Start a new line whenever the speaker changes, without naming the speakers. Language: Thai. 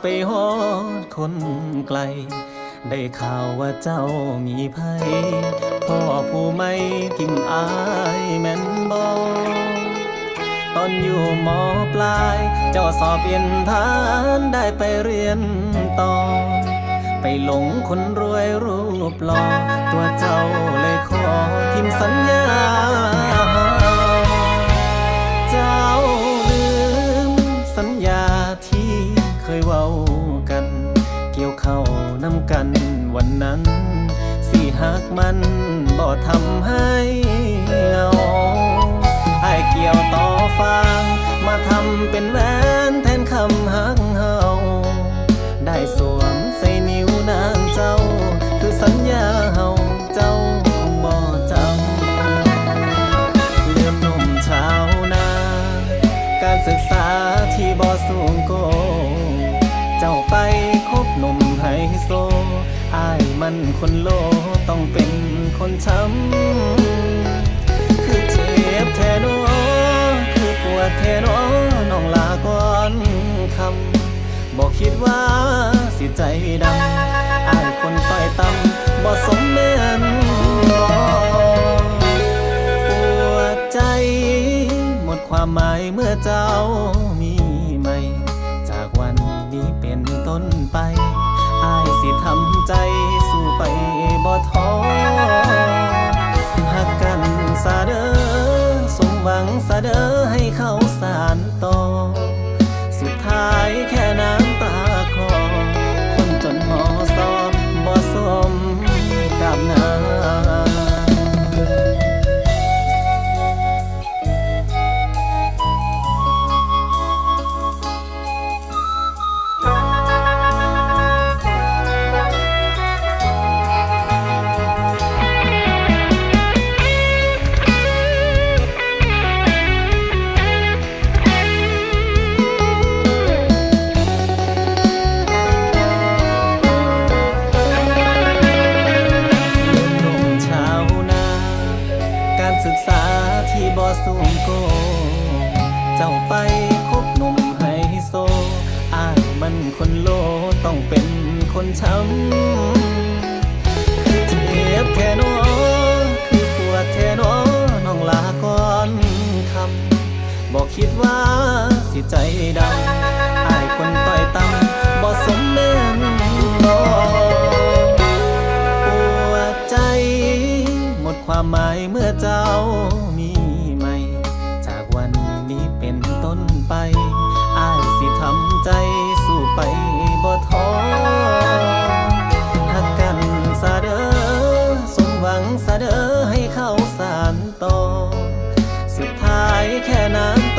ไปฮอดคนไกลได้ข่าวว่าเจ้ามีภัยพ่อผู้ไม่ทิมอายแม่นบ่ตอนอยู่ม.ปลายเจ้าสอบเอ็นทานได้ไปเรียนต่อไปหลงคนรวยรูปหล่อตัวเจ้าเลยขอทิมสัญญาเจ้าลืมสัญญาที่เคยเว้ากันเกี่ยวเข้านำกันวันนั้นสิหักมันบ่ทำให้เหงาให้เกี่ยวต่อฟางมาทำเป็นแหวนแทนคำหักเฮาได้สวมใส่นิ้วนางเจ้าคือสัญญาเฮาเจ้าคงบ่จำเลื่อมนมชาวนาการศึกษาที่บ่สูงโกเจ้าไปคบหนุ่มไฮโซอ้ายมันคนโลต้องเป็นคนช้ำคือเจ็บแท้น้อคือปวดแท้น้อน้องลาก่อนคำบอกคิดว่าสิใจดำอ้ายคนต่อยต่ำบ่สมแม่นบ่ปวดใจหมดความหมายเมื่อเจ้ามีใหม่จากวันนี้เป็นต้นไปอ้ายสิทำใจสู้ไปบ่ท้อหักกันซะเด้อสมหวังซะเด้อให้เขาสานต่อสุดท้ายแค่น้ำตาคลอคนจนมอสอบ่สมกับนางศึกษาที่บ่สูงโกเจ้าไปคบหนุ่มไฮโซอ้ายมันคนโลต้องเป็นคนช้ำคือเจ็บแท้น้อคือปวดแท้น้อน้องลาก่อนคำบอกคิดว่าสิใจดำอ้ายคนต่อยต่ำบ่สมแม่นบ่หมดความหมายเมื่อเจ้ามีใหม่จากวันนี้เป็นต้นไปอ้ายสิทำใจสู้ไปบ่ท้อหักกันซะเด้อสมหวังซะเด้อให้เขาสานต่อสุดท้ายแค่นั้น